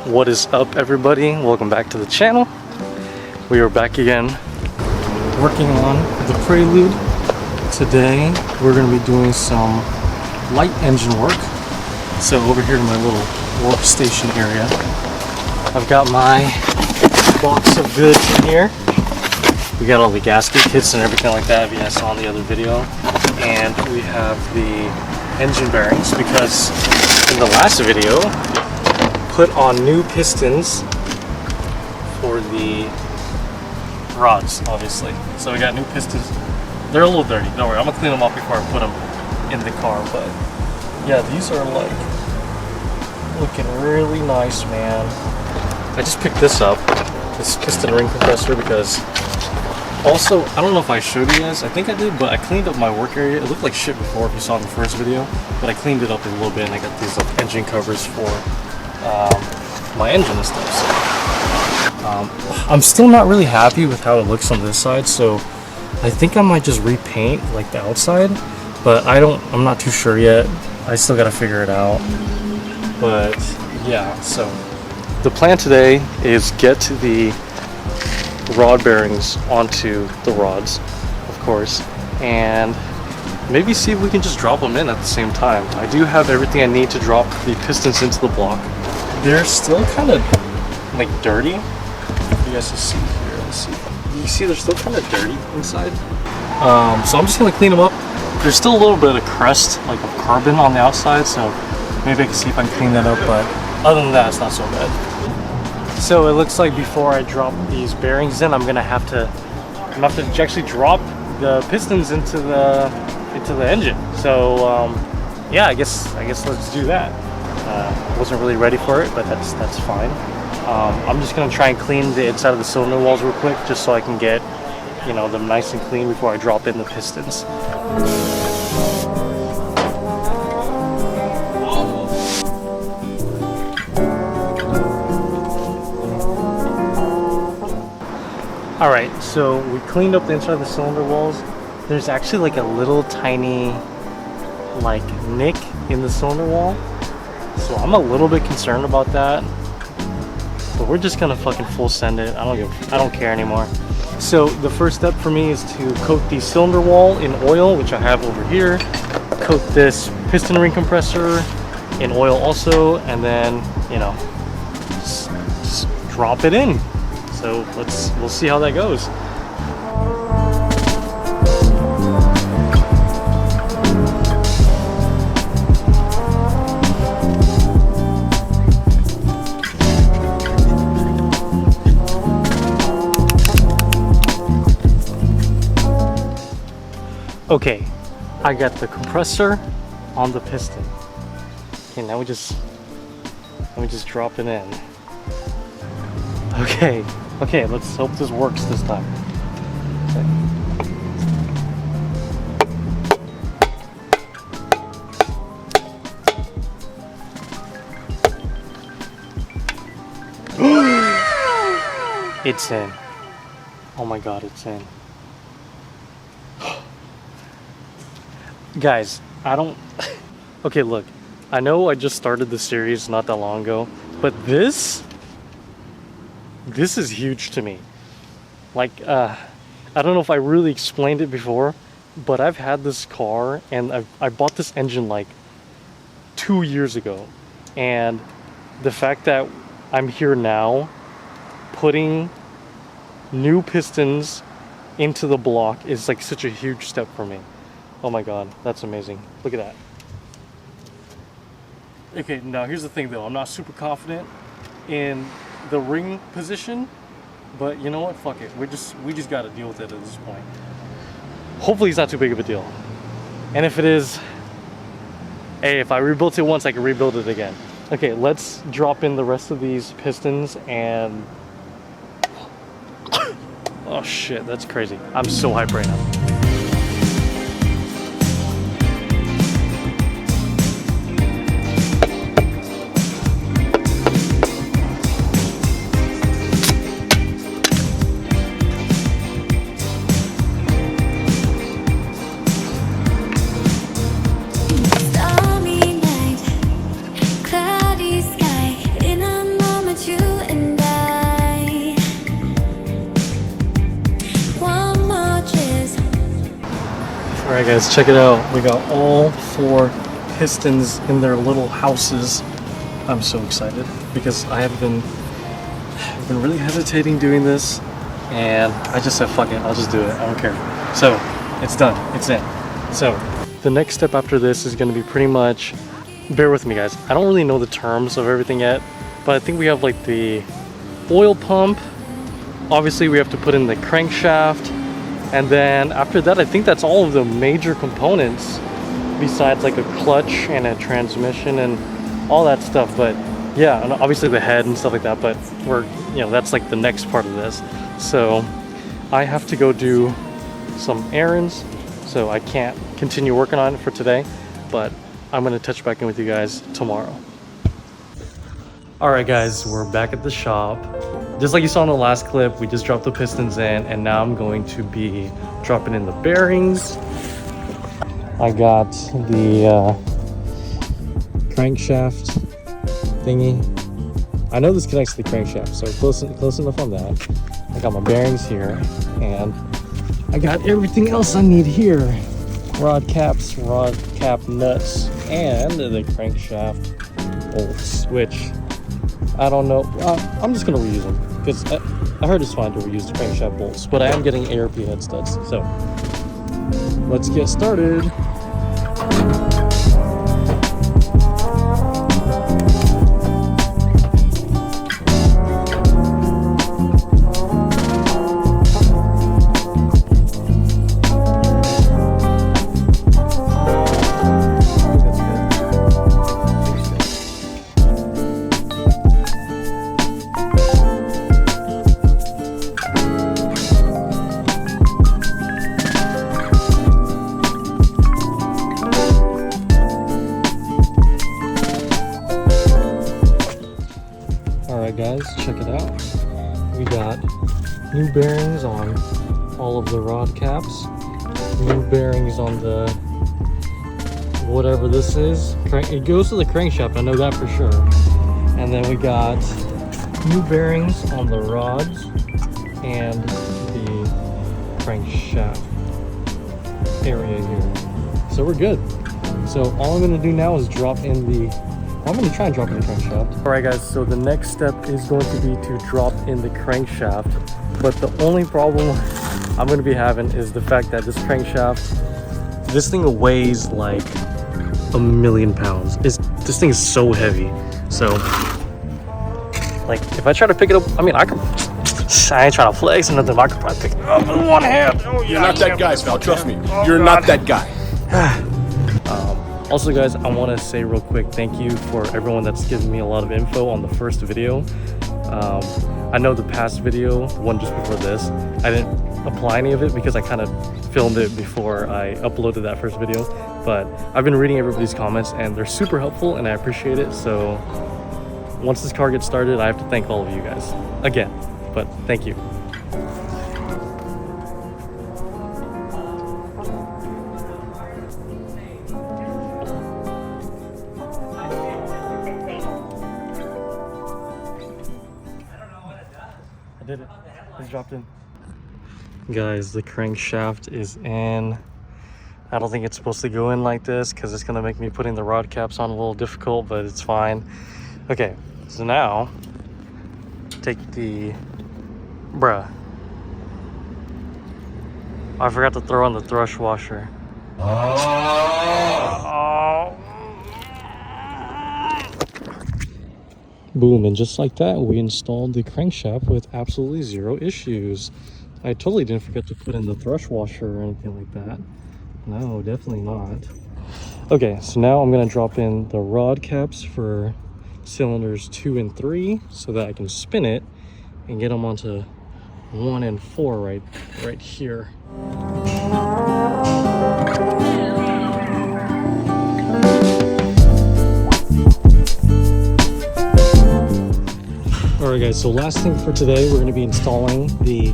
What is up, everybody? Welcome back to the channel. We are back again working on the Prelude. Today we're going to be doing some light engine work. So over here in my little workstation area, I've got my box of goods in here. We got all the gasket kits and everything like that, if you guys saw in the other video. And we have the engine bearings because in the last video put on new pistons for the rods, obviously. So we got new pistons. They're a little dirty, don't worry, I'm gonna clean them up before I put them in the car. But yeah, these are like looking really nice, man. I just picked this up, this piston ring compressor, because also, I don't know if I showed you guys, I think I did, but I cleaned up my work area. It looked like shit before if you saw in the first video, but I cleaned it up a little bit and I got these like engine covers for my engine and stuff. So I'm still not really happy with how it looks on this side, so I think I might just repaint like the outside, but I'm not too sure yet. I still gotta figure it out. But yeah, so the plan today is get the rod bearings onto the rods, of course, and maybe see if we can just drop them in at the same time. I do have everything I need to drop the pistons into the block. They're still kind of like dirty. You guys can see here, let's see. You see they're still kind of dirty inside. So I'm just gonna clean them up. There's still a little bit of crust, like of carbon on the outside, so maybe I can see if I can clean that up, but other than that, it's not so bad. So it looks like before I drop these bearings in, I'm gonna have to actually drop the pistons into the engine. So yeah, I guess let's do that. Wasn't really ready for it, but that's fine. I'm just gonna try and clean the inside of the cylinder walls real quick, just so I can get, you know, them nice and clean before I drop in the pistons. Alright, so we cleaned up the inside of the cylinder walls. There's actually like a little tiny like nick in the cylinder wall. So I'm a little bit concerned about that. But we're just gonna fucking full send it. I don't care anymore. So the first step for me is to coat the cylinder wall in oil, which I have over here. Coat this piston ring compressor in oil also, and then, you know, just drop it in. So we'll see how that goes. Okay, I got the compressor on the piston. Okay, now we just drop it in. Okay, let's hope this works this time. Okay. It's in. Oh my god, it's in. Guys, okay, look, I know I just started the series not that long ago, but this is huge to me. Like, I don't know if I really explained it before, but I've had this car and I bought this engine like 2 years ago, and the fact that I'm here now putting new pistons into the block is like such a huge step for me. Oh my god, that's amazing. Look at that. Okay, now here's the thing though. I'm not super confident in the ring position, but you know what? Fuck it. We just gotta deal with it at this point. Hopefully it's not too big of a deal. And if it is, hey, if I rebuilt it once, I can rebuild it again. Okay, let's drop in the rest of these pistons and... Oh shit, that's crazy. I'm so hyped right now. Alright guys, check it out. We got all 4 pistons in their little houses. I'm so excited because I've been really hesitating doing this, and I just said fuck it, I'll just do it. I don't care. So it's done. It's in. So the next step after this is going to be pretty much, bear with me guys, I don't really know the terms of everything yet, but I think we have like the oil pump. Obviously we have to put in the crankshaft, and then after that I think that's all of the major components besides like a clutch and a transmission and all that stuff. But yeah, and obviously the head and stuff like that, but we're, you know, that's like the next part of this. So I have to go do some errands, so I can't continue working on it for today, but I'm gonna touch back in with you guys tomorrow. Alright guys, we're back at the shop. Just like you saw in the last clip, we just dropped the pistons in, and now I'm going to be dropping in the bearings. I got the crankshaft thingy. I know this connects to the crankshaft, so close enough on that. I got my bearings here, and I got everything else I need here. Rod caps, rod cap nuts, and the crankshaft bolts, which I don't know. I'm just gonna reuse them because I heard it's fine to reuse the crankshaft bolts, but I am getting ARP head studs. So let's get started. Alright guys, check it out. We got new bearings on all of the rod caps, new bearings on the whatever this is. It goes to the crankshaft, I know that for sure. And then we got new bearings on the rods and the crankshaft area here. So we're good. So all I'm gonna do now is drop in the I'm going to try and drop in the crankshaft. Alright guys, so the next step is going to be to drop in the crankshaft. But the only problem I'm going to be having is the fact that this crankshaft, this thing weighs like 1,000,000 pounds. This thing is so heavy. So, like, if I try to pick it up, I mean, I ain't trying to flex or nothing, but I could probably pick it up with one hand. Oh, yeah, you're not that guy, Sal, trust me. You're not that guy. Also guys, I want to say real quick thank you for everyone that's given me a lot of info on the first video. I know the past video, the one just before this, I didn't apply any of it because I kind of filmed it before I uploaded that first video, but I've been reading everybody's comments and they're super helpful and I appreciate it. So once this car gets started, I have to thank all of you guys again, but thank you. I did it. It's dropped in. Guys, the crankshaft is in. I don't think it's supposed to go in like this because it's going to make me putting the rod caps on a little difficult, but it's fine. Okay, so now take the... Bruh. I forgot to throw on the thrush washer. Boom, and just like that, we installed the crankshaft with absolutely zero issues. I totally didn't forget to put in the thrush washer or anything like that. No, definitely not. Okay, so now I'm gonna drop in the rod caps for cylinders 2 and 3 so that I can spin it and get them onto 1 and 4 right here. Alright guys, so last thing for today, we're going to be installing the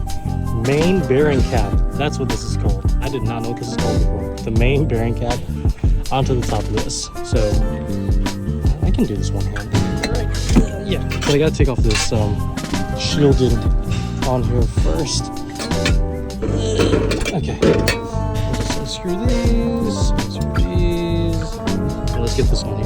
main bearing cap. That's what this is called. I did not know what this is called before. The main bearing cap onto the top of this. So I can do this one hand. Yeah, but I got to take off this shielded on here first. Okay, just Unscrew these. Unscrew these. And let's get this one